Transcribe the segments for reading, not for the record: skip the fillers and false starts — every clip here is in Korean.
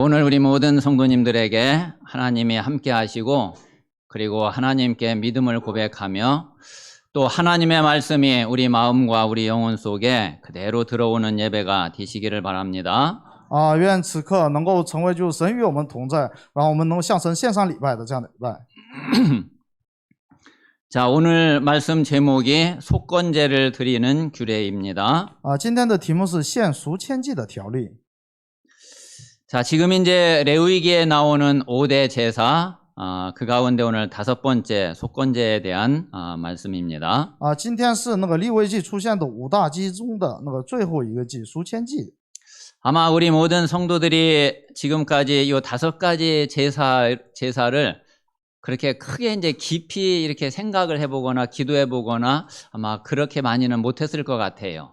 오늘 우리 모든 성도님들에게 하나님이 함께 하시고 그리고 하나님께 믿음을 고백하며 또 하나님의 말씀이 우리 마음과 우리 영혼 속에 그대로 들어오는 예배가 되시기를 바랍니다. 愿此刻能够成为就是神与我们同在，然后我们能向神献上礼拜的这样的礼拜。 자, 오늘 말씀 제목이 속건제를 드리는 규례입니다. 今天的题目是献赎愆祭的条例。 자, 지금 이제 레위기에 나오는 5대 제사, 그 가운데 오늘 5번째 속건제에 대한 말씀입니다. 今天是那个利未记出现的5大祭中的那个最后一个祭，赎愆祭。 아마 우리 모든 성도들이 지금까지 이 5가지 제사를 그렇게 크게 이제 깊이 이렇게 생각을 해보거나 기도해보거나 아마 그렇게 많이는 못했을 것 같아요.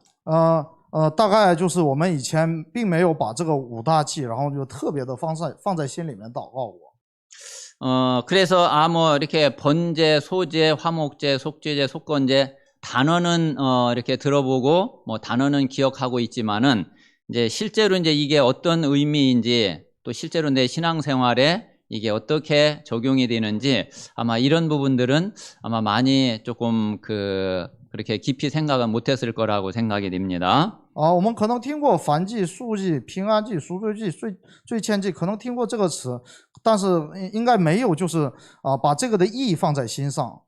大概就是我们以前并没有把这个5大祭，然后就特别的放在心里面祷告过。 그래서 뭐 이렇게 번제, 소제, 화목제, 속죄제, 속건제 단어는 이렇게 들어보고 뭐 단어는 기억하고 있지만은 이제 실제로 이제 이게 어떤 의미인지 또 실제로 내 신앙생활에 이게 어떻게 적용이 되는지 아마 이런 부분들은 아마 많이 조금 그렇게 깊이 생각은 못했을 거라고 생각이 됩니다. 我们可能听过燔祭、素祭、平安祭、赎罪祭、罪愆祭，可能听过这个词，但是应该没有就是把这个的意义放在心上。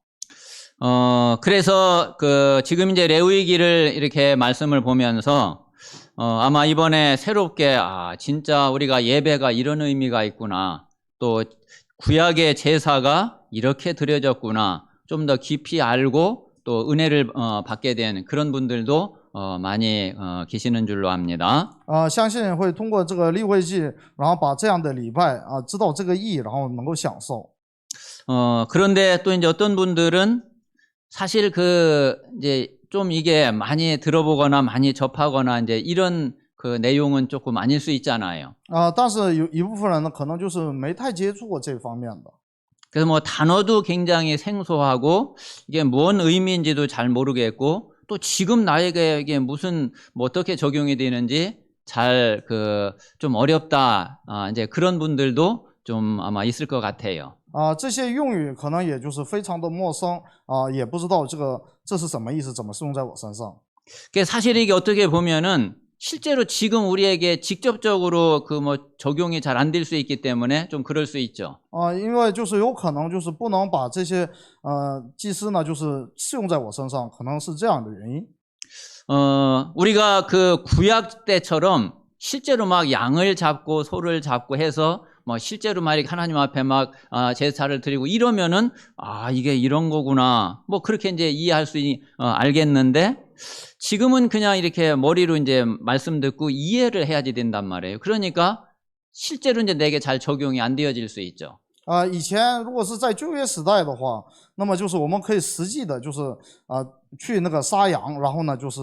그래서 지금 이제 레위기를 이렇게 말씀을 보면서 아마 이번에 새롭게 진짜 우리가 예배가 이런 의미가 있구나. 또 구약의 제사가 이렇게 드려졌구나. 좀 더 깊이 알고 또 은혜를 받게 된 그런 분들도 많이 계시는 줄로 압니다. 相信会通过这个利未记，然后把这样的礼拜知道这个意义，然后能够享受。 그런데 또 이제 어떤 분들은 사실 이제 좀 이게 많이 들어보거나 많이 접하거나 이제 이런 내용은 조금 아닐 수 있잖아요. 但是有一部分人呢，可能就是没太接触过这方面的。 그래서 뭐 단어도 굉장히 생소하고 이게 뭔 의미인지도 잘 모르겠고 또 지금 나에게 이게 무슨 뭐 어떻게 적용이 되는지 잘 좀 어렵다 이제 그런 분들도 좀 아마 있을 것 같아요. 这些用语可能也就是非常的陌生也不知道这是什么意思，怎么适用在我身上。 사실 이게 어떻게 보면은 실제로 지금 우리에게 직접적으로 뭐 적용이 잘 안 될 수 있기 때문에 좀 그럴 수 있죠. 因为就是有可能就是不能把这些祭司呢就是适用在我身上，可能是这样的原因。 우리가 구약 때처럼 실제로 막 양을 잡고 소를 잡고 해서 뭐 실제로 막 하나님 앞에 막 제사를 드리고 이러면은 이게 이런 거구나 뭐 그렇게 이제 이해할 수 알겠는데 지금은 그냥 이렇게 머리로 이제 말씀 듣고 이해를 해야지 된단 말이에요. 그러니까 실제로 이제 내게 잘 적용이 안 되어질 수 있죠. 以前如果是在旧约时代的话，那么就是我们可以实际的就是去那个杀羊，然后呢就是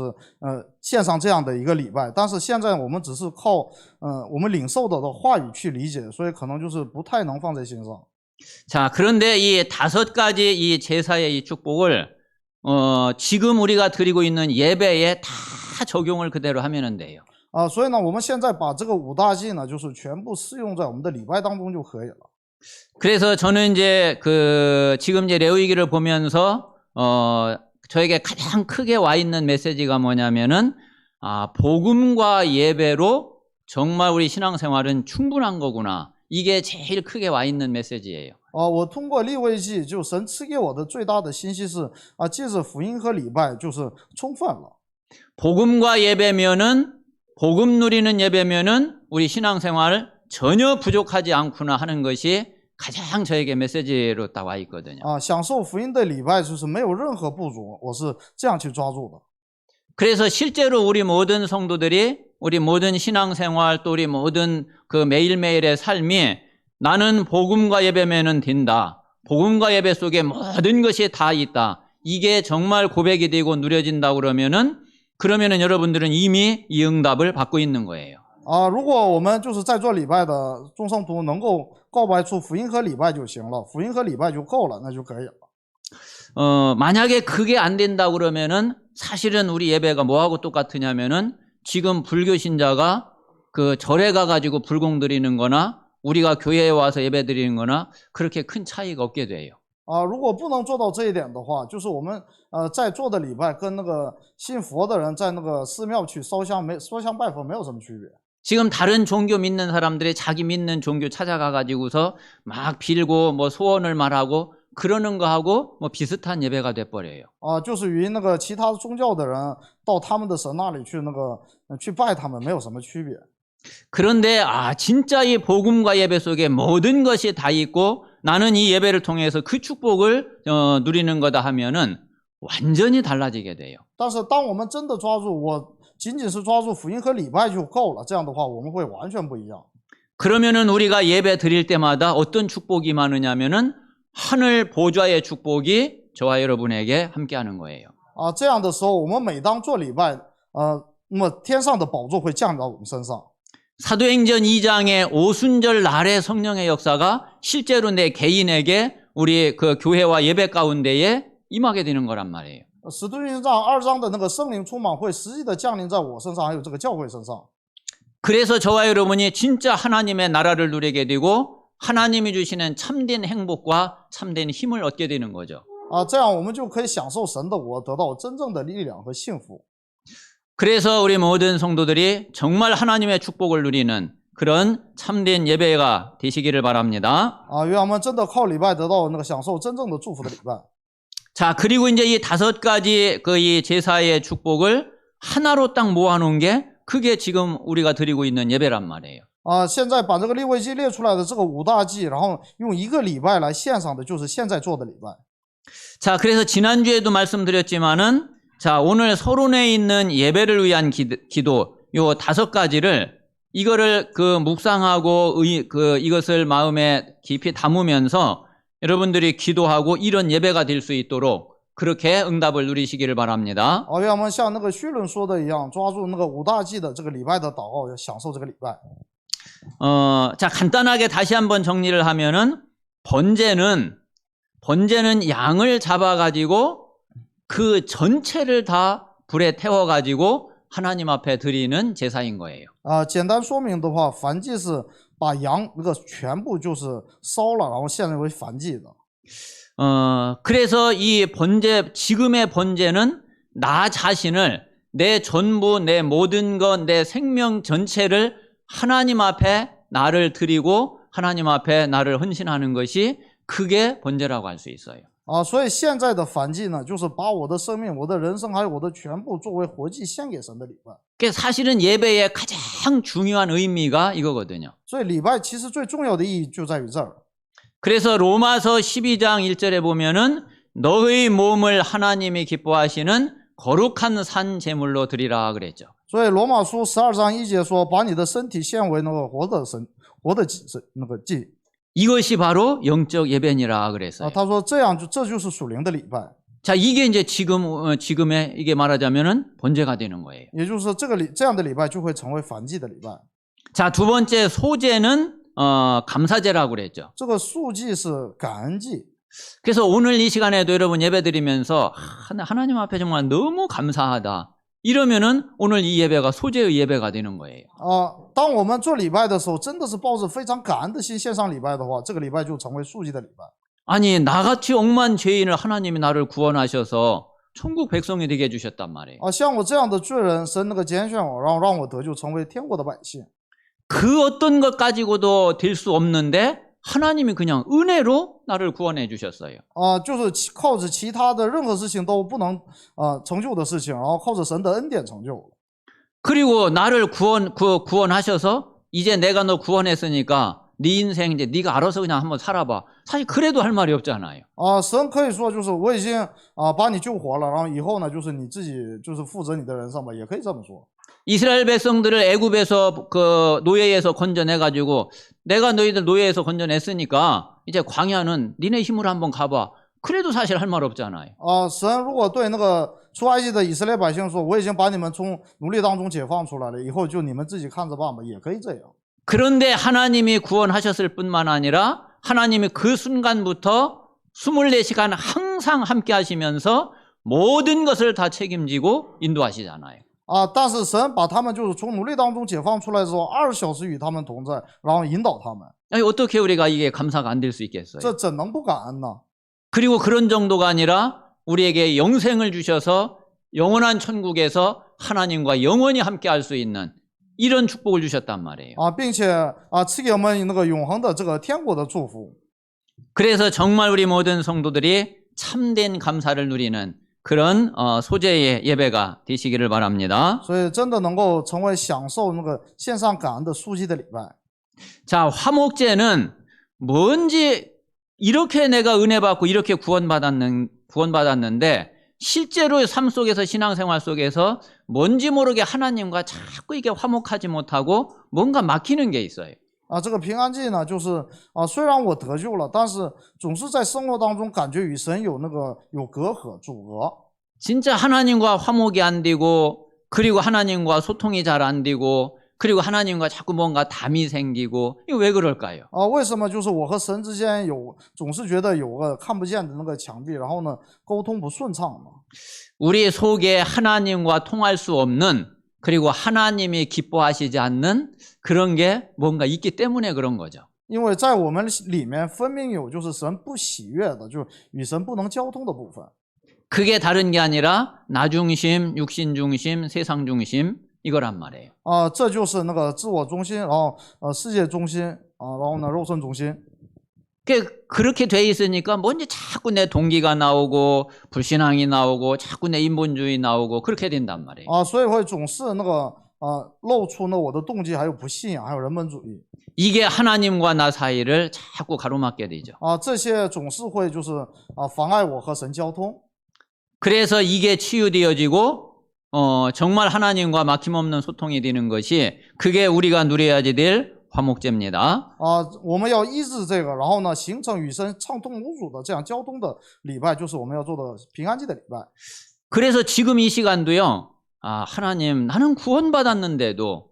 献上这样的一个礼拜。但是现在我们只是靠我们领受的话语去理解，所以可能就是不太能放在心上。 자, 그런데 이 5가지 이 제사의 이 축복을 지금 우리가 드리고 있는 예배에 다 적용을 그대로 하면 돼요. 所以呢，我们现在把这个5大祭呢，就是全部适用在我们的礼拜当中就可以了。 그래서 저는 이제 지금 이제 레위기를 보면서 저에게 가장 크게 와 있는 메시지가 뭐냐면은 복음과 예배로 정말 우리 신앙생활은 충분한 거구나. 이게 제일 크게 와 있는 메시지예요. 我通过利未记，就神赐给我的最大的信息是借着福音和礼拜就是充分了。 복음과 예배면은 복음 누리는 예배면은 우리 신앙생활 전혀 부족하지 않구나 하는 것이 가장 저에게 메시지로 딱 와 있거든요. 享受福音的礼拜就是没有任何不足，我是这样去抓住的。 그래서 실제로 우리 모든 성도들이 우리 모든 신앙생활 또 우리 모든 매일매일의 삶이 나는 복음과 예배면은 된다. 복음과 예배 속에 모든 것이 다 있다. 이게 정말 고백이 되고 누려진다 그러면은 여러분들은 이미 이 응답을 받고 있는 거예요. 如果我们就是在做礼拜的众圣徒能够告白出福音和礼拜就行了，福音和礼拜就够了，那就可以了。 만약에 그게 안 된다 그러면은 사실은 우리 예배가 뭐하고 똑같으냐면은 지금 불교 신자가 그 절에 가가지고 불공 드리는 거나 우리가 교회에 와서 예배 드리는 거나 그렇게 큰 차이가 없게 돼요. 如果不能做到这一点的话，就是我们在做的礼拜跟那个信佛的人在那个寺庙去烧香拜佛没有什么区别。 지금 다른 종교 믿는 사람들이 자기 믿는 종교 찾아가가지고서 막 빌고 뭐 소원을 말하고 그러는 거하고 뭐 비슷한 예배가 돼버려요. 就是与那个其他宗教的人到他们的神那里去去拜他们没有什么区别。 그런데 진짜 이 복음과 예배 속에 모든 것이 다 있고 나는 이 예배를 통해서 그 축복을 누리는 거다 하면은 완전히 달라지게 돼요. 但是当我们真的抓住仅仅是抓住福音和礼拜就够了，这样的话我们会完全不一样。 그러면은 우리가 예배 드릴 때마다 어떤 축복이 많으냐면은 하늘 보좌의 축복이 저와 여러분에게 함께하는 거예요. 这样的时候，我们每当做礼拜，那么天上的宝座会降临到我们身上。 사도행전 2장의 오순절 날의 성령의 역사가 실제로 내 개인에게 우리 그 교회와 예배 가운데에 임하게 되는 거란 말이에요. 使徒行传2章的那个圣灵充满会实际的降临在我身上，还有这个教会身上。 그래서 저와 여러분이 진짜 하나님의 나라를 누리게 되고 하나님이 주시는 참된 행복과 참된 힘을 얻게 되는 거죠. 这样我们就可以享受神的国，得到真正的力量和幸福。 그래서 우리 모든 성도들이 정말 하나님의 축복을 누리는 그런 참된 예배가 되시기를 바랍니다. 愿我们真的靠礼拜得到那个享受真正的祝福的礼拜。 자, 그리고 이제 이 5가지 이 제사의 축복을 하나로 딱 모아놓은 게 그게 지금 우리가 드리고 있는 예배란 말이에요. 现在把这个利未记列出来的这个5大祭，然后用一个礼拜来献上的，就是现在做的礼拜。 자, 그래서 지난주에도 말씀드렸지만은 자, 오늘 서론에 있는 예배를 위한 기도 요 5가지를 이거를 묵상하고 이것을 마음에 깊이 담으면서 여러분들이 기도하고 이런 예배가 될 수 있도록 그렇게 응답을 누리시기를 바랍니다. 愿我们像那个绪论说的一样，抓住那个5大祭的这个礼拜的祷告，享受这个礼拜。 자, 간단하게 다시 한번 정리를 하면은 번제는 양을 잡아가지고 그 전체를 다 불에 태워가지고 하나님 앞에 드리는 제사인 거예요. 简单说明的话，燔祭是把羊那个全部就是烧了，然后献为燔祭的。 그래서 이 지금의 번제는 나 자신을 내 전부, 내 모든 것, 내 생명 전체를 하나님 앞에 나를 드리고 하나님 앞에 나를 헌신하는 것이 그게 번제라고 할 수 있어요. 所以现在的燔祭呢，就是把我的生命、我的人生还有我的全部作为活祭献给神的礼拜。 그게 사실은 예배의 가장 중요한 의미가 이거거든요. 所以礼拜其实最重要的意义就在于这儿。 그래서 로마서 12장 1절에 보면은 너의 몸을 하나님이 기뻐하시는 거룩한 산 제물로 드리라 그랬죠. 所以罗马书12章1节说，把你的身体献为那个活的祭。 이것이 바로 영적 예배니라 그랬어요. 他说这就是属灵的礼拜。 자, 이게 이제 지금의 이게 말하자면은 번제가 되는 거예요. 也就是这样的礼拜就会成为燔祭的礼拜。 자, 두 번째 소제는 감사제라고 그랬죠. 这个素祭是感恩祭。 그래서 오늘 이 시간에도 여러분 예배드리면서 하나님 앞에 정말 너무 감사하다. 이러면은 오늘 이 예배가 소제의 예배가 되는 거예요. 当我们做礼拜的时候，真的是抱着非常感恩的心献上礼拜的话，这个礼拜就成为素祭的礼拜。 아니, 나같이 억만 죄인을 하나님이 나를 구원하셔서 천국 백성이 되게 해주셨단 말이에요. 像我这样的罪人，神那个拣选我，然后让我得救，成为天国的百姓。 그 어떤 것 가지고도 될 수 없는데 하나님이 그냥 은혜로 나를 구원해 주셨어요. 就是靠着其他的任何事情都不能成就的事情，然后靠着神的恩典成就。 그리고 나를 구원하셔서 이제 내가 너 구원했으니까 네 인생 이제 네가 알아서 그냥 한번 살아봐. 사실 그래도 할 말이 없잖아요. 神可以说就是我已经把你救活了，然后以后呢就是你自己就是负责你的人生吧，也可以这么说。 이스라엘 백성들을 애굽에서 그 노예에서 건져내 가지고 내가 너희들 노예에서 건져냈으니까 이제 광야는 니네 힘으로 한번 가봐. 그래도 사실 할 말 없잖아요. 神如果对那个出埃及的以色列百姓说，我已经把你们从奴隶当中解放出来了，以后就你们自己看着办吧，也可以这样。 그런데 하나님이 구원하셨을 뿐만 아니라 하나님이 그 순간부터 24시간 항상 함께 하시면서 모든 것을 다 책임지고 인도하시잖아요. 但是神把他们就是从奴隶当中解放出来之后，20小时与他们同在，然后引导他们， 아니, 어떻게 우리가 이게 감사가 안 될 수 있겠어요? 这怎能不感恩呢？ 그리고 그런 정도가 아니라 우리에게 영생을 주셔서 영원한 천국에서 하나님과 영원히 함께 할 수 있는 이런 축복을 주셨단 말이에요. 并且赐给我们那个永恒的这个天国的祝福。 그래서 정말 우리 모든 성도들이 참된 감사를 누리는 그런 소재의 예배가 되시기를 바랍니다. 所以真的能够成为享受那个献上感恩的赎祭的礼拜。 자, 화목제는 뭔지 이렇게 내가 은혜 받고 이렇게 구원받았는데 실제로 삶 속에서 신앙생활 속에서 뭔지 모르게 하나님과 자꾸 이게 화목하지 못하고 뭔가 막히는 게 있어요. 这个平安祭呢，就是虽然我得救了，但是总是在生活当中感觉与神有隔阂、阻隔。 진짜 하나님과 화목이 안 되고 그리고 하나님과 소통이 잘 안 되고 그리고 하나님과 자꾸 뭔가 담이 생기고 이거 왜 그럴까요? 为什么就是我和神之间总是觉得有个看不见的那个墙壁，然后呢沟通不顺畅呢？ 우리 속에 하나님과 통할 수 없는 그리고 하나님이 기뻐하시지 않는 그런 게 뭔가 있기 때문에 그런 거죠. 因为在我们里面分明有就是神不喜悦的，就是与神不能交通的部分。 그게 다른 게 아니라 나 중심, 육신 중심, 세상 중심 이거란 말이에요. 这就是那个自我中心，然后世界中心然后呢肉身中心。 그렇게 돼 있으니까 뭔지 자꾸 내 동기가 나오고 불신앙이 나오고 자꾸 내 인본주의 나오고 그렇게 된단 말이에요. 所以会总是那个露出呢我的动机，还有不信仰，还有人本主义。 이게 하나님과 나 사이를 자꾸 가로막게 되죠. 这些总是会就是妨碍我和神交通。 그래서 이게 치유되어지고 정말 하나님과 막힘없는 소통이 되는 것이 그게 우리가 누려야지 될 화목제입니다. 我们要医治这个，然后呢形成与神畅通无阻的这样交通的礼拜，就是我们要做的平安祭的礼拜。 그래서 지금 이 시간도요. 하나님 나는 구원받았는데도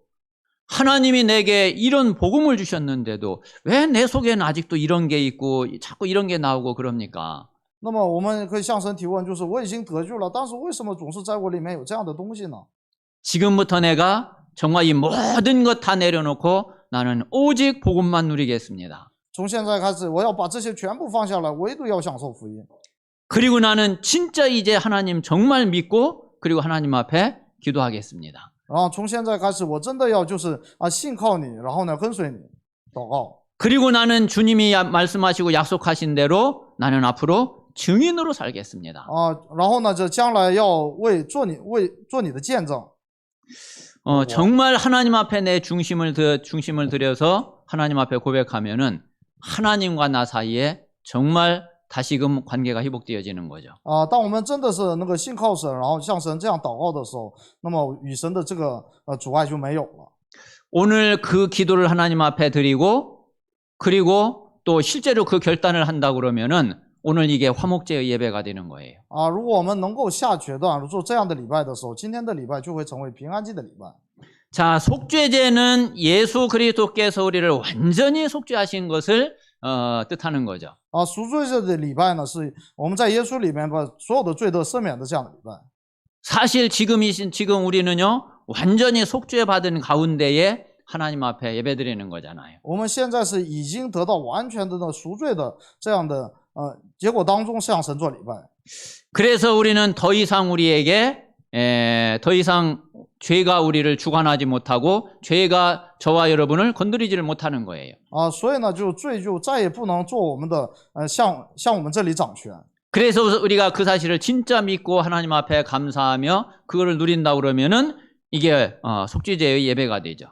하나님이 내게 이런 복음을 주셨는데도 왜 내 속에는 아직도 이런 게 있고 자꾸 이런 게 나오고 그럽니까? 那么我们可以向神提问，就是我已经得救了，但是为什么总是在我里面有这样的东西呢？ 지금부터 내가 정말 이 모든 것 다 내려놓고 나는 오직 복음만 누리겠습니다. 从现在开始，我要把这些全部放下来，唯独要享受福音。 그리고 나는 진짜 이제 하나님 정말 믿고 그리고 하나님 앞에 기도하겠습니다. 然后从现在开始，我真的要就是信靠你，然后呢跟随你，祷告。 그리고 나는 주님이 말씀하시고 약속하신 대로 나는 앞으로 증인으로 살겠습니다. 然后呢，这将来要做你的见证。 정말 하나님 앞에 내 중심을 들여서 하나님 앞에 고백하면은 하나님과 나 사이에 정말 다시금 관계가 회복되어지는 거죠. 当我们真的是那个信靠神，然后向神这样祷告的时候，那么与神的这个阻碍就没有了。 오늘 그 기도를 하나님 앞에 드리고 그리고 또 실제로 그 결단을 한다 그러면은 오늘 이게 화목제의 예배가 되는 거예요. 如果我们能够下决断做这样的礼拜的时候，今天的礼拜就会成为平安祭的礼拜。 자, 속죄제는 예수 그리스도께서 우리를 완전히 속죄하신 것을 뜻하는 거죠. 赎罪日的礼拜呢，是我们在耶稣里面把所有的罪都赦免的这样的礼拜。 사실 지금 우리는요 완전히 속죄받은 가운데에 하나님 앞에 예배드리는 거잖아요. 我们现在是已经得到完全的赎罪的这样的结果当中向神做礼拜。 그래서 우리는 더 이상 더 이상 죄가 우리를 주관하지 못하고 죄가 저와 여러분을 건드리지를 못하는 거예요. 所以呢，就罪就再也不能做我们的向我们这里掌权。 그래서 우리가 그 사실을 진짜 믿고 하나님 앞에 감사하며 그거를 누린다 그러면은 이게 속죄제의 예배가 되죠.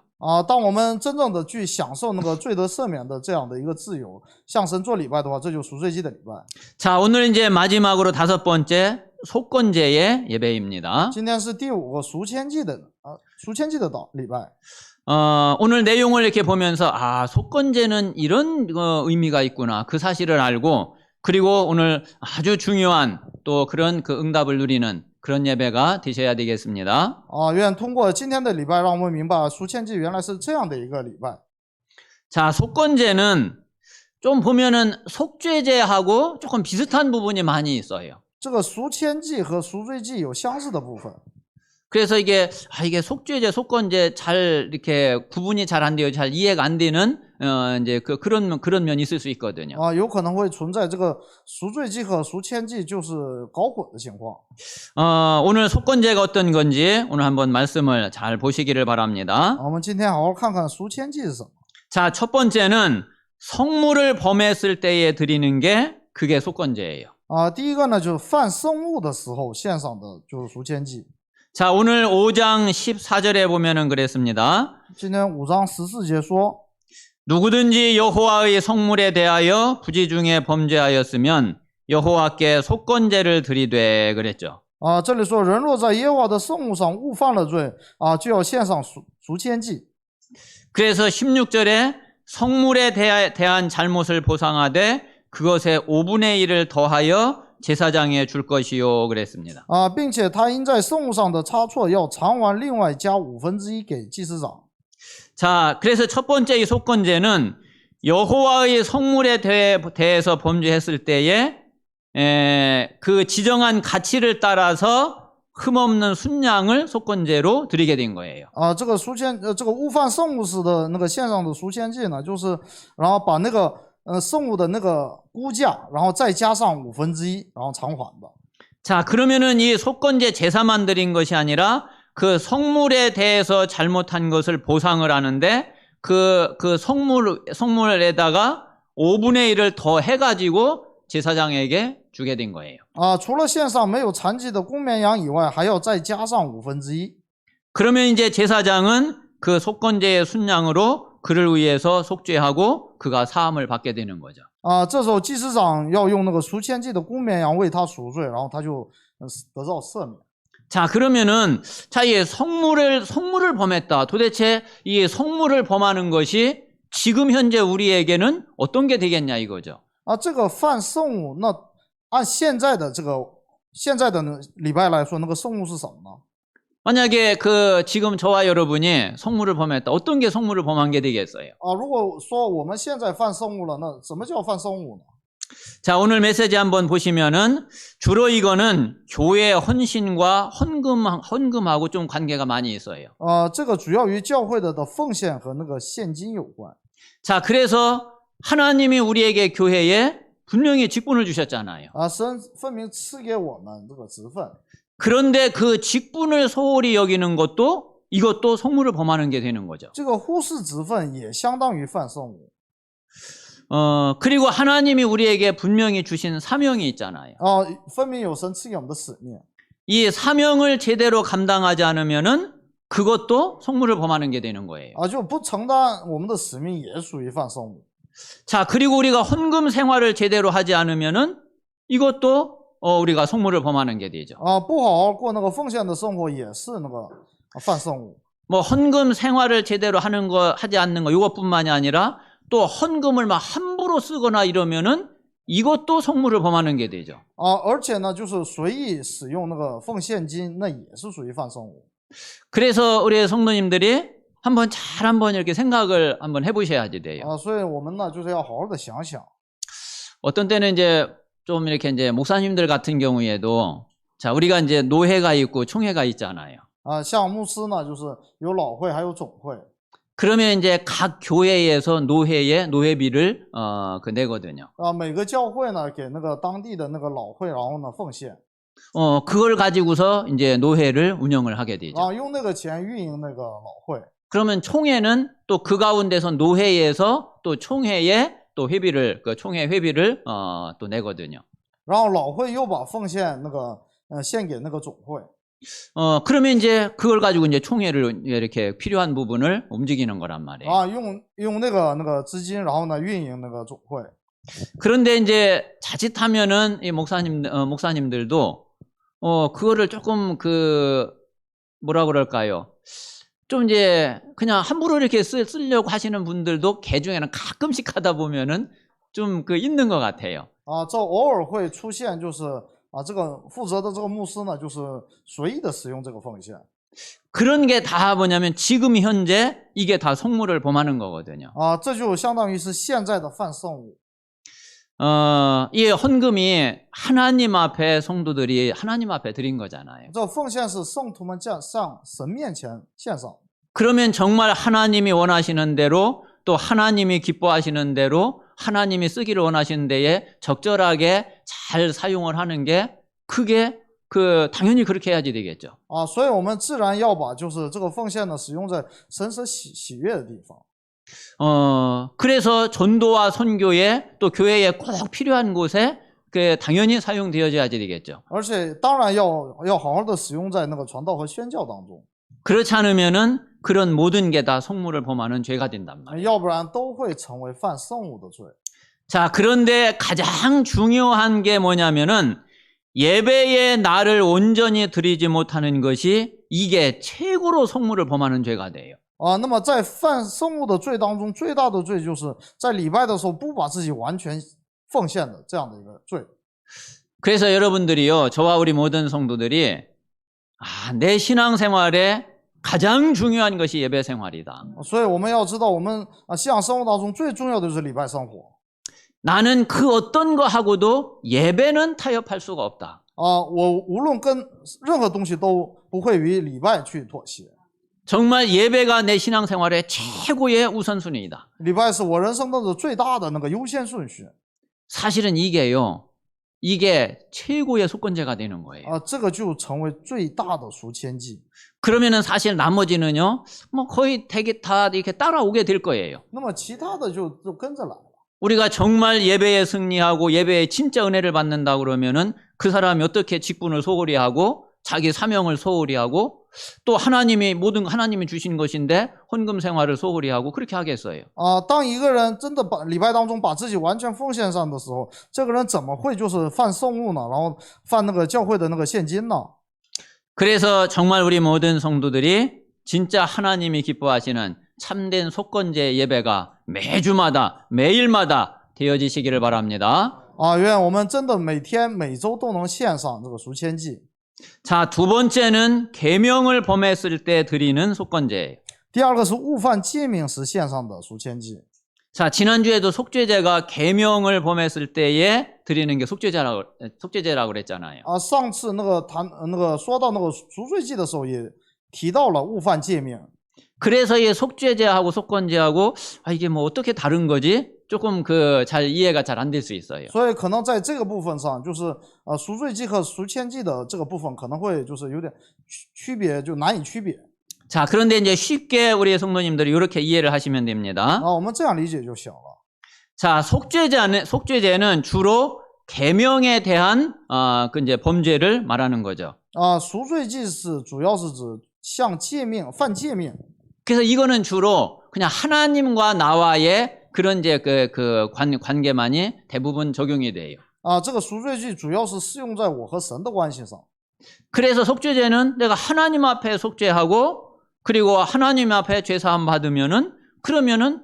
当我们真正的去享受那个罪得赦免的这样的一个自由，向神做礼拜的话，这就是赎罪祭的礼拜。 자, 오늘 이제 마지막으로 5번째 속건제의 예배입니다. 今天是第5个赎愆祭的礼拜。 오늘 내용을 이렇게 보면서 속건제는 이런 의미가 있구나 그 사실을 알고 그리고 오늘 아주 중요한 또 그런 그 응답을 누리는 그런 예배가 되셔야 되겠습니다. 愿通过今天的礼拜，让我们明白赎愆祭原来是这样的一个礼拜。 자, 속건제는 좀 보면은 속죄제하고 조금 비슷한 부분이 많이 있어요. 这个赎愆祭和赎罪祭有相似的部分。 그래서 이게 속죄제, 속건제 잘 이렇게 구분이 잘 안 돼요. 잘 이해가 안 되는 이제 그런 면이 있을 수 있거든요. 有可能会存在这个赎罪祭和赎愆祭就是搞混的情况。 오늘 속건제가 어떤 건지 오늘 한번 말씀을 잘 보시기를 바랍니다. 我们今天好好看看赎愆祭是什么。 자, 첫 번째는 성물을 범했을 때에 드리는 게 그게 속건제예요. 第一个呢，就是犯圣物的时候献上的就是赎愆祭。 자, 오늘 5장 14절에 보면은 그랬습니다. 今天5章14节说， 누구든지 여호와의 성물에 대하여 부지 중에 범죄하였으면 여호와께 속건제를 드리되 그랬죠. 这里说人若在耶和华的圣物上误犯了罪就要献上赎愆祭。 그래서 16절에 성물에 대한 잘못을 보상하되 그것의 5분의 1을 더하여 제사장에 줄 것이요 그랬습니다. 并且他因在圣物上的差错要偿还另外加1/5给祭司长。 자, 그래서 첫 번째 이 속건제는 여호와의 성물에 대해서 범죄했을 때에 그 지정한 가치를 따라서 흠없는 순양을 속건제로 드리게 된 거예요. 这个这个误犯圣物时的那个献上的赎愆祭呢，就是然后把那个圣物的那个估价，然后再加上1/5，然后偿还的。 자, 그러면은 이 속건제 제사만 드린 것이 아니라 그 성물에 대해서 잘못한 것을 보상을 하는데 그 성물에다가 5분의 1을 더 해가지고 제사장에게 주게 된 거예요. 除了献上没有残疾的公绵羊以外，还要再加上1/5。 그러면 이제 제사장은 그 속건제의 순양으로 그를 위해서 속죄하고 그가 사함을 받게 되는 거죠. 这时候祭司长要用那个赎愆祭的公绵羊为他赎罪，然后他就得到赦免。 자, 그러면은 이 성물을 범했다. 도대체 이 성물을 범하는 것이 지금 현재 우리에게는 어떤 게 되겠냐 이거죠. 这个犯圣物，那按现在的礼拜来说，那个圣物是什么呢？ 만약에 지금 저와 여러분이 성물을 범했다. 어떤 게 성물을 범한 게 되겠어요? 如果说我们现在犯圣物了，那什么叫犯圣物呢？ 자, 오늘 메시지 한번 보시면은 주로 이거는 교회 헌신과 헌금하고 좀 관계가 많이 있어요. 这个主要与教会的奉献和那个现金有关。 자, 그래서 하나님이 우리에게 교회에 분명히 직분을 주셨잖아요. 神分明赐给我们这个职分。 그런데 그 직분을 소홀히 여기는 것도 이것도 성물을 범하는 게 되는 거죠. 这个忽视职分也相当于犯圣物。 그리고 하나님이 우리에게 분명히 주신 사명이 있잖아요. 分明有神赐给我们的使命。 이 사명을 제대로 감당하지 않으면은 그것도 성물을 범하는 게 되는 거예요. 就不承担我们的使命也属于犯圣物。 자, 그리고 우리가 헌금 생활을 제대로 하지 않으면은 이것도 우리가 성물을 범하는 게 되죠. 不好好过那个奉献的生活也是那个犯圣物。 뭐 헌금 생활을 제대로 하지 않는 거 이것뿐만이 아니라 또 헌금을 막 함부로 쓰거나 이러면은 이것도 성물을 범하는 게 되죠. 而且呢，就是随意使用那个奉献金，那也是属于犯圣物。 그래서 우리 성도님들이 한번 이렇게 생각을 한번 해보셔야지 돼요. 所以我们呢，就是要好好的想想。 어떤 때는 이제 좀 이렇게 이제 목사님들 같은 경우에도 자, 우리가 이제 노회가 있고 총회가 있잖아요. 像牧师呢，就是有老会还有总会。 그러면 이제 각 교회에서 노회에 노회비를 내거든요. 每个教会呢，给那个当地的那个老会，然后呢奉献。 그걸 가지고서 이제 노회를 운영을 하게 되죠. 用那个钱运营那个老会。 그러면 총회는 또 그 가운데서 노회에서 또 총회에 또 회비를 총회 회비를 또 내거든요. 然后老会又把奉献那个献给那个总会。 그러면 이제 그걸 가지고 이제 총회를 이렇게 필요한 부분을 움직이는 거란 말이에요. 用那个资金，然后呢运营那个总会。 그런데 이제 자칫하면은 이 목사님들도 그거를 조금 뭐라 그럴까요? 좀 이제 그냥 함부로 이렇게 쓰려고 하시는 분들도 개 중에는 가끔씩 하다 보면은 좀 있는 것 같아요. 这偶尔会出现，就是这个负责的这个牧师呢，就是随意的使用这个奉献。 그런 게 다 뭐냐면 지금 현재 이게 다 성물을 범하는 거거든요. 这就相当于是现在的犯圣物。이 헌금이 하나님 앞에 성도들이 하나님 앞에 드린 거잖아요. 这奉献是圣徒们向神面前献上。 그러면 정말 하나님이 원하시는 대로 또 하나님이 기뻐하시는 대로 하나님이 쓰기를 원하시는 데에 적절하게 잘 사용을 하는 게 그게 당연히 그렇게 해야지 되겠죠. 所以我们自然要把就是这个奉献呢使用在神所喜悦的地方。 그래서 전도와 선교에 또 교회에 꼭 필요한 곳에 당연히 사용되어야지 되겠죠. 而且当然要好好的使用在那个传道和宣教当中， 그렇지 않으면은 그런 모든 게 다 성물을 범하는 죄가 된단 말이에요. 要不然都会成为犯圣物的罪。 자, 그런데 가장 중요한 게 뭐냐면은 예배의 날을 온전히 드리지 못하는 것이 이게 최고로 성물을 범하는 죄가 돼요. 那么在犯圣物的罪当中，最大的罪就是在礼拜的时候不把自己完全奉献的这样的一个罪。 그래서 여러분들이요, 저와 우리 모든 성도들이 내 신앙생활에 가장 중요한 것이 예배 생활이다. 所以我们要知道，我们信仰生活当中最重要的就是礼拜生活。 나는 그 어떤 거 하고도 예배는 타협할 수가 없다. 我无论跟任何东西都不会与礼拜去妥协。 정말 예배가 내 신앙생활의 최고의 우선순위이다. 礼拜是我人生当中最大的那个优先顺序。 사실은 이게 최고의 속건제가 되는 거예요. 这个就成为最大的赎愆祭。 그러면은 사실 나머지는요, 뭐 거의 되게 다 이렇게 따라오게 될 거예요. 那么其他的就跟着来了。 우리가 정말 예배에 승리하고 예배에 진짜 은혜를 받는다 그러면은 그 사람이 어떻게 직분을 소홀히 하고 자기 사명을 소홀히 하고 또 모든 하나님이 주신 것인데 헌금 생활을 소홀히 하고 그렇게 하겠어요. 当一个人真的把礼拜当中把自己完全奉献上的时候，这个人怎么会就是犯圣物呢？然后犯那个教会的那个现金呢？ 그래서 정말 우리 모든 성도들이 진짜 하나님이 기뻐하시는 참된 속건제 예배가 매주마다 매일마다 되어지시기를 바랍니다. 愿我们真的每天每周都能献上这个赎愆祭。 자, 두 번째는 계명을 범했을 때 드리는 속건제예요. 第二个是误犯诫命时献上的赎愆祭。 자, 지난주에도 속죄제가 계명을 범했을 때에 드리는 게 속죄제라고 그랬잖아요. 上次说到那个赎罪祭的时候也提到了误犯诫命。 그래서 이 속죄제하고 속건제하고 이게 뭐 어떻게 다른 거지? 조금 잘 이해가 잘 안 될 수 있어요. 所以可能在这个部分上，就是赎罪祭和赎愆祭的这个部分可能会就是有点区别，就难以区别。 자, 그런데 이제 쉽게 우리 성도님들이 이렇게 이해를 하시면 됩니다. 我们这样理解就行了。 자, 속죄제는 주로 계명에 대한 이제 범죄를 말하는 거죠. 赎罪祭是主要是指像诫命犯诫命。 그래서 이거는 주로 그냥 하나님과 나와의 그런 이제 관계만이 대부분 적용이 돼요. 这个赎罪祭主要是适用在我和神的关系上。 그래서 속죄제는 내가 하나님 앞에 속죄하고 그리고 하나님 앞에 죄 사함 받으면은 그러면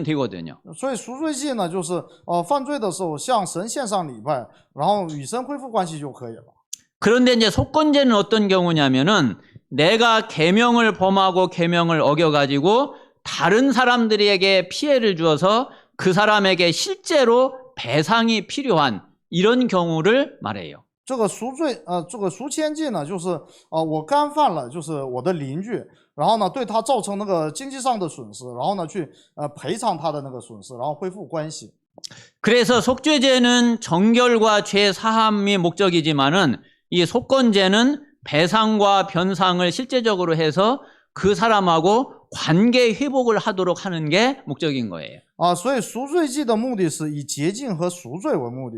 되거든요. 所以赎罪祭呢，就是犯罪的时候向神献上礼拜，然后与神恢复关系就可以了。 그런데 이제 속건제는 어떤 경우냐면은 내가 계명을 범하고 계명을 어겨가지고 다른 사람들에게 피해를 주어서 그 사람에게 실제로 배상이 필요한 이런 경우를 말해요. 这个赎愆祭呢，就是我干犯了，就是我的邻居，然后呢对他造成那个经济上的损失，然后呢去赔偿他的那个损失，然后恢复关系。 그래서 속죄제는 정결과 죄 사함이 목적이지만은 이 속건제는 배상과 변상을 실제적으로 해서 그 사람하고 관계 회복을 하도록 하는 게 목적인 거예요. 所以赎罪祭的目的是以洁净和赎罪为目的，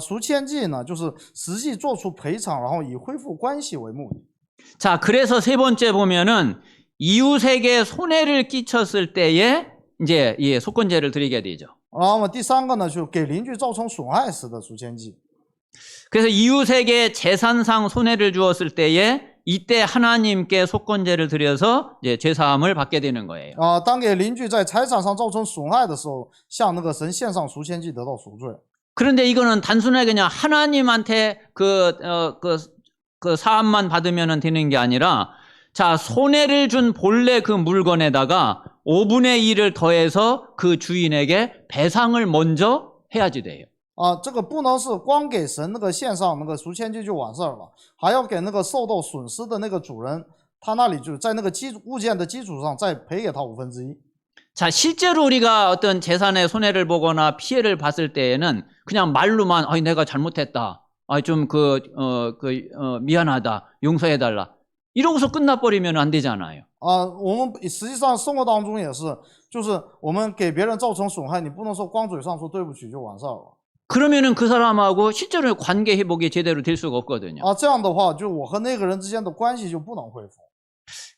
赎愆祭呢就是实际做出赔偿，然后以恢复关系为目的。 자, 그래서 세 번째 보면은 이웃에게 손해를 끼쳤을 때에 이제 이 속건제를 드리게 되죠. 那么第三个呢，就给邻居造成损害时的赎愆祭。 그래서 이웃에게 재산상 손해를 주었을 때에 이때 하나님께 속건제를 드려서 이제 죄사함을 받게 되는 거예요. 当给邻居在财产上造成损害的时候，向那个神献上赎愆祭得到赎罪。 그런데 이거는 단순하게 그냥 하나님한테 그 사함만 받으면 되는 게 아니라 자, 손해를 준 본래 그 물건에다가 5분의 1을 더해서 그 주인에게 배상을 먼저 해야지 돼요. 啊，这个不能是光给神那个献上那个赎愆祭就完事儿了，还要给那个受到损失的那个主人，他那里就在那个物件的基础上再赔给他1/5。 자, 실제로 우리가 어떤 재산에 손해를 보거나 피해를 봤을 때에는 그냥 말로만 내가 잘못했다. 미안하다. 용서해달라. 이러고서 끝나버리면 안 되잖아요. 啊，我们实际上生活当中也是，就是我们给别人造成损害，你不能说光嘴上说对不起就完事儿了。 그러면은 그 사람하고 실제로 관계 회복이 제대로 될 수가 없거든요. 啊，这样的话，就我和那个人之间的关系就不能恢复。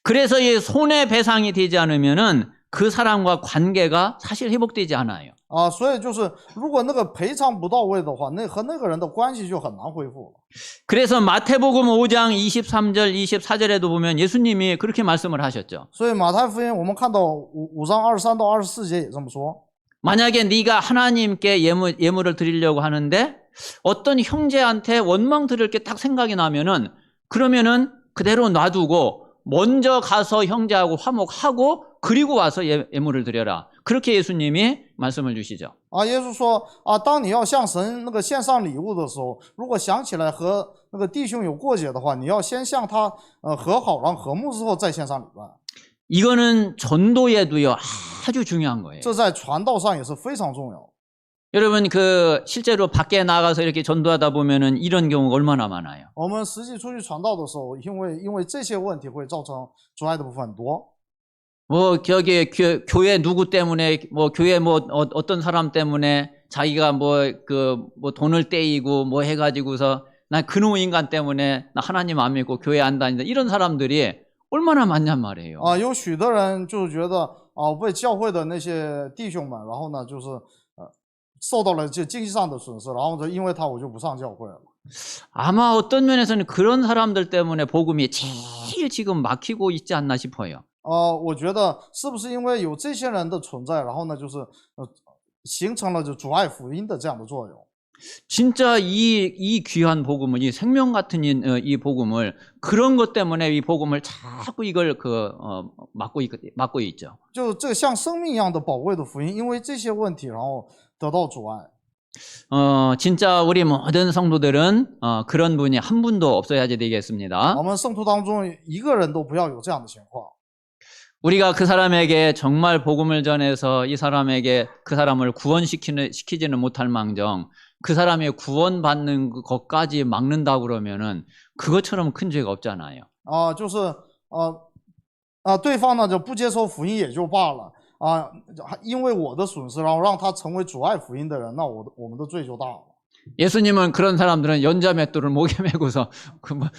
그래서 이 손해배상이 되지 않으면은 그 사람과 관계가 사실 회복되지 않아요. 啊，所以就是如果那个赔偿不到位的话，那和那个人的关系就很难恢复了。 그래서 마태복음 5장 23절 24절에도 보면 예수님이 그렇게 말씀을 하셨죠. 所以马太福音我们看到5章23到24节也这么说。 만약에 네가 하나님께 예물을 드리려고 하는데 어떤 형제한테 원망 드릴 게 딱 생각이 나면은 그러면은 그대로 놔두고 먼저 가서 형제하고 화목하고 그리고 와서 예물을 드려라. 그렇게 예수님이 말씀을 주시죠. 啊，耶稣说啊，当你要向神那个献上礼物的时候，如果想起来和那个弟兄有过节的话，你要先向他和好，然后和睦之后再献上礼拜。 이거는 전도에도요 아주 중요한 거예요. 这在传道上也是非常重要。 여러분 실제로 밖에 나가서 이렇게 전도하다 보면은 이런 경우가 얼마나 많아요. 我们实际出去传道的时候，因为这些问题会造成阻碍的部分很多。 뭐 저기 교회 누구 때문에 교회 어떤 사람 때문에 자기가 돈을 떼이고 해가지고서 난 그놈 인간 때문에 나 하나님 안 믿고 교회 안 다닌다 이런 사람들이 얼마나 많냔 말이에요. 啊，有许多人就是觉得啊，为教会的那些弟兄们，然后呢，就是受到了这经济上的损失，然后因为他我就不上教会了。 아마 어떤 면에서는 그런 사람들 때문에 복음이 제일 지금 막히고 있지 않나 싶어요. 我觉得是不是因为有这些人的存在，然后呢，就是形成了就阻碍福音的这样的作用。 진짜 이 귀한 복음을, 이 생명 같은 이 복음을 그런 것 때문에 이 복음을 자꾸 이걸 막고 있죠. 就这个像生命一样的宝贵的福音，因为这些问题，然后得到阻碍。 진짜 우리 모든 성도들은 그런 분이 한 분도 없어야지 되겠습니다. 我们圣徒当中一个人都不要有这样的情况。 우리가 그 사람에게 정말 복음을 전해서 이 사람에게 그 사람을 구원시키지는 못할 망정 그 사람이 구원받는 것까지 막는다고 그러면은 그것처럼 큰 죄가 없잖아요. 就是对方呢就不接受福音也就罢了啊，因为我的损失，然后让他成为阻碍福音的人，那我们的罪就大了。 예수님은 그런 사람들은 연자맷돌을 목에 메고서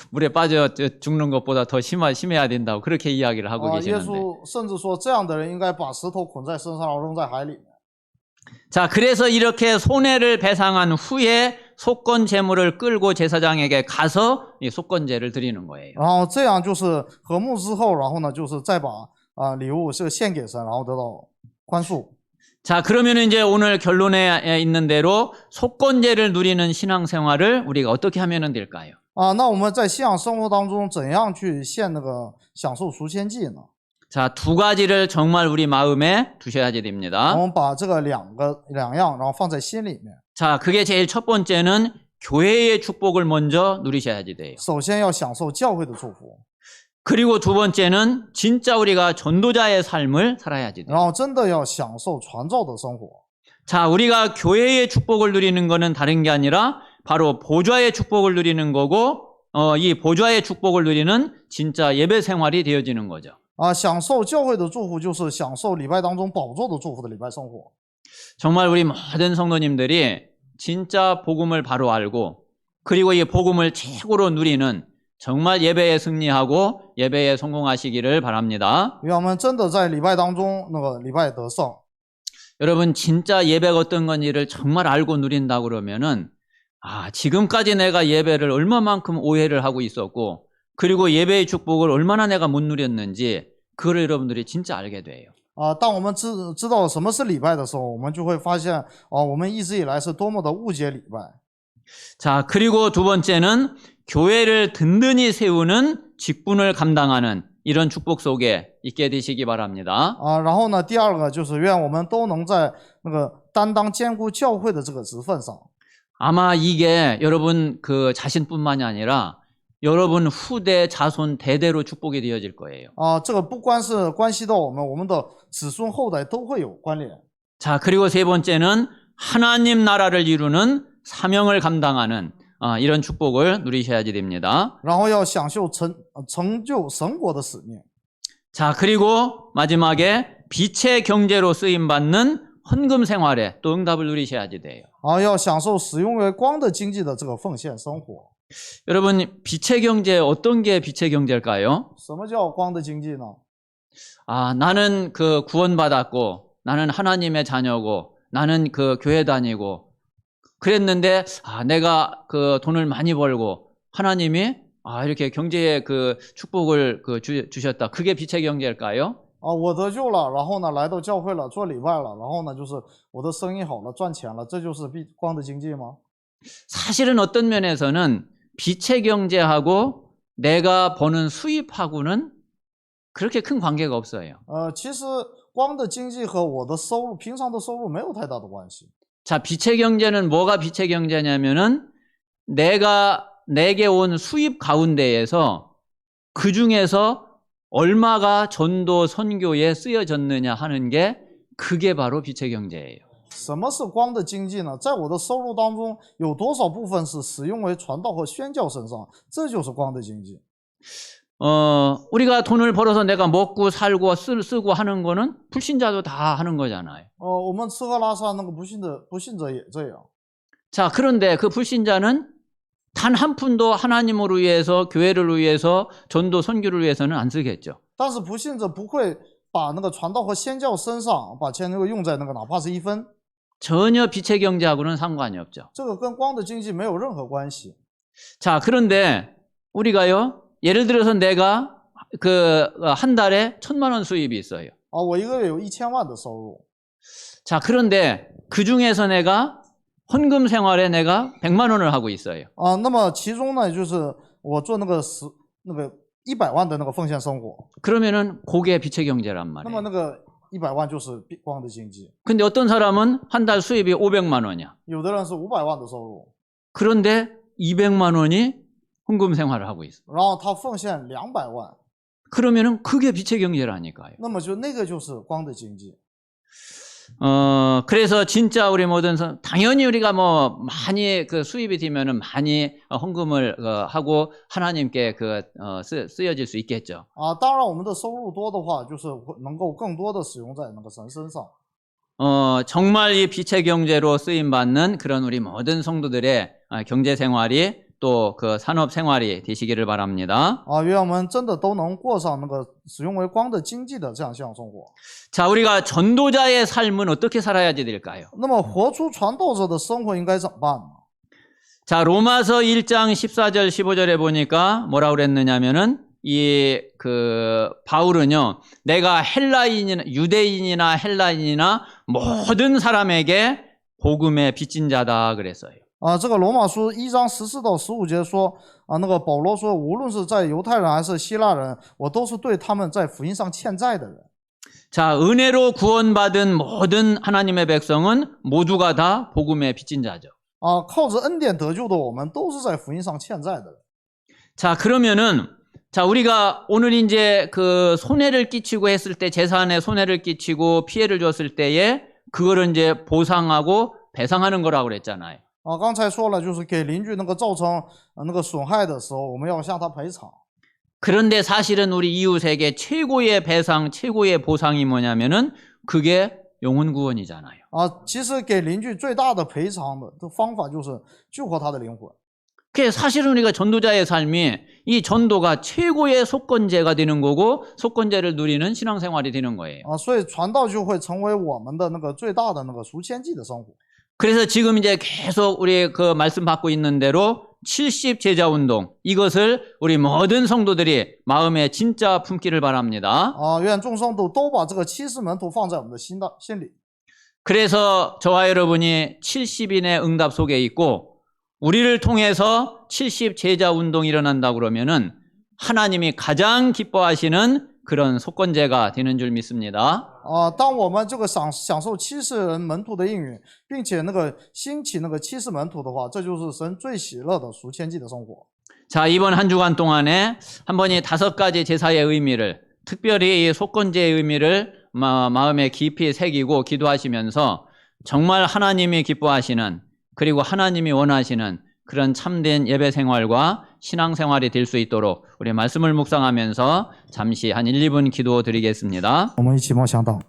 물에 빠져 죽는 것보다 더 심해야 된다고 그렇게 이야기를 하고 耶 계시는데. 稣甚至说，这样的人应该把石头捆在身上，然后扔在海里面。 자, 그래서 이렇게 손해를 배상한 후에 속건 제물을 끌고 제사장에게 가서 이 속건제를 드리는 거예요. 然后这样就是和睦之后，然后呢，就是再把礼物是献给神，然后得到宽恕。 자, 그러면 이제 오늘 결론에 있는 대로 속건제를 누리는 신앙생활을 우리가 어떻게 하면 될까요? 那我们在信仰生活当中怎样去献那个享受赎愆祭呢？ 자, 두 가지를 정말 우리 마음에 두셔야지 됩니다. 我们把这个两样，然后放在心里面。 자, 그게 제일 첫 번째는 교회의 축복을 먼저 누리셔야지 돼요. 首先要享受教会的祝福， 그리고 두 번째는 진짜 우리가 전도자의 삶을 살아야지 돼요. 然后真的要享受传道的生活。 자, 우리가 교회의 축복을 누리는 것은 다른 게 아니라 바로 보좌의 축복을 누리는 거고 이 보좌의 축복을 누리는 진짜 예배 생활이 되어지는 거죠. 享受教会的祝福就是享受礼拜当中宝座的祝福的礼拜生活。 정말 우리 모든 성도님들이 진짜 복음을 바로 알고 그리고 이 복음을 최고로 누리는 정말 예배에 승리하고 예배에 성공하시기를 바랍니다. 愿我们真的在礼拜当中那个礼拜得胜。 여러분 진짜 예배가 어떤 건지를 정말 알고 누린다고 그러면은 지금까지 내가 예배를 얼마만큼 오해를 하고 있었고 그리고 예배의 축복을 얼마나 내가 못 누렸는지 그걸 여러분들이 진짜 알게 돼요. 当我们知道什么是礼拜的时候，我们就会发现我们一直以来是多么的误解礼拜。 자, 그리고 두 번째는 교회를 든든히 세우는 직분을 감당하는 이런 축복 속에 있게 되시기 바랍니다. 然后呢，第二个就是愿我们都能在那个担当兼顾教会的这个职分上。 아마 이게 여러분 그 자신뿐만이 아니라 여러분 후대 자손 대대로 축복이 되어질 거예요. 这个不光是关系到我们的子孙后代都会有关联。 자, 그리고 세 번째는 하나님 나라를 이루는 사명을 감당하는 이런 축복을 누리셔야지 됩니다. 然后要享受成就神国的使命。 자, 그리고 마지막에 빛의 경제로 쓰임 받는 헌금 생활에 또 응답을 누리셔야지 돼요. 要享受使用为光的经济的这个奉献生活。 여러분, 빛의 경제 어떤 게 빛의 경제일까요? 什么叫光的经济呢？ 나는 그 구원받았고 나는 하나님의 자녀고 나는 그 교회 다니고 그랬는데 내가 그 돈을 많이 벌고 하나님이 이렇게 경제의 그 축복을 주셨다. 그게 빛의 경제일까요? 我得救了，然后呢来到教会了，做礼拜了，然后呢就是我的生意好了，赚钱了，这就是光的经济吗？ 사실은 어떤 면에서는 빛의 경제하고 내가 버는 수입하고는 그렇게 큰 관계가 없어요. 其实光的经济和我的收入，平常的收入没有太大的关系。 자, 빛의 경제는 뭐가 빛의 경제냐면은 내게 온 수입 가운데에서 그 중에서 얼마가 전도 선교에 쓰여졌느냐 하는 게 그게 바로 빛의 경제예요. 什么是光的经济呢？在我的收入当中，有多少部分是使用为传道和宣教身上？这就是光的经济。 우리가 돈을 벌어서 내가 먹고 살고 쓰고 하는 거는 불신자도 다 하는 거잖아요. 我们吃喝拉撒那个不信者也这样。 자, 그런데 그 불신자는 단 한 푼도 하나님을 위해서, 교회를 위해서, 전도 선교를 위해서는 안 쓰겠죠. 但是不信者不会把那个传道和宣教身上把钱用在那个哪怕是1分。 전혀 빛의 경제하고는 상관이 없죠. 这个跟光的经济没有任何关系。 자, 그런데 우리가요, 예를 들어서 내가 한 달에 1,000만 원 수입이 있어요. 我一个月有1000万的收入。 자, 그런데 그 중에서 내가 헌금 생활에 내가 100만 원을 하고 있어요. 那么其中呢，就是我做那个100万的那个奉献生活。 그러면은 그게 빛의 경제란 那 말이에요. 么那个100万就是光的经济。 근데 어떤 사람은 한 달 수입이 500만 원이야. 有的人是500万的收入， 그런데 200만 원이 헌금 생활을 하고 있어. 然后他奉献200万， 그러면은 그게 빛의 경제라니까요. 那么那个就是光的经济。 그래서 진짜 우리 모든 당연히 우리가 뭐 많이 그 수입이 되면은 많이 헌금을 하고 하나님께 쓰여질 수 있겠죠. 当然我们的收入多的话，就是能够更多的使用在那个神身上。 정말 이 빛의 경제로 쓰임 받는 그런 우리 모든 성도들의 경제 생활이 또 그 산업 생활이 되시기를 바랍니다. 愿我们真的都能过上那个使用为光的经济的这样生活。 자, 우리가 전도자의 삶은 어떻게 살아야지 될까요? 那么活出传道者的生活应该怎么办呢？ 자, 로마서 1장 14절 15절에 보니까 뭐라고 그랬느냐면은 바울은요, 내가 유대인이나 헬라인이나 모든 사람에게 복음의 빚진 자다 그랬어요. 这个罗马书1章14到15节说，那个保罗说，无论是在犹太人还是希腊人，我都是对他们在福音上欠债的人。 자, 은혜로 구원받은 모든 하나님의 백성은 모두가 다 복음의 빚진 자죠. 靠着恩典得救的我们，都是在福音上欠债的人。 자, 그러면은 우리가 오늘 이제 그 손해를 끼치고 했을 때, 재산에 손해를 끼치고 피해를 줬을 때에 그거를 이제 보상하고 배상하는 거라고 그랬잖아요. 刚才说了，就是给邻居那个造成那个损害的时候，我们要向他赔偿。 그런데 사실은 우리 이웃에게 최고의 배상, 최고의 보상이 뭐냐면은 그게 영혼 구원이잖아요. 其实给邻居最大的赔偿的方法就是救活他的灵魂。 그게 사실은 우리가 전도자의 삶이 이 전도가 최고의 속건제가 되는 거고 속건제를 누리는 신앙생활이 되는 거예요. 所以传道就会成为我们的那个最大的那个赎愆祭的生活。 그래서 지금 이제 계속 우리 그 말씀 받고 있는 대로 70 제자 운동, 이것을 우리 모든 성도들이 마음에 진짜 품기를 바랍니다. 愿众圣徒都把这个70门徒放在我们的心里。 그래서 저와 여러분이 70인의 응답 속에 있고 우리를 통해서 70 제자 운동이 일어난다 그러면은 하나님이 가장 기뻐하시는 그런 속건제가 되는 줄 믿습니다. 当我们这个享受70人门徒的应允，并且那个兴起那个70门徒的话，这就是神最喜乐的赎愆祭的生活。 자, 이번 한 주간 동안에 한 번이 5가지 제사의 의미를, 특별히 이 속건제의 의미를 마음에 깊이 새기고 기도하시면서 정말 하나님이 기뻐하시는, 그리고 하나님이 원하시는 그런 참된 예배 생활과 신앙 생활이 될 수 있도록 우리 말씀을 묵상하면서 잠시 한 1, 2분 기도 드리겠습니다. 我们一起默想祷。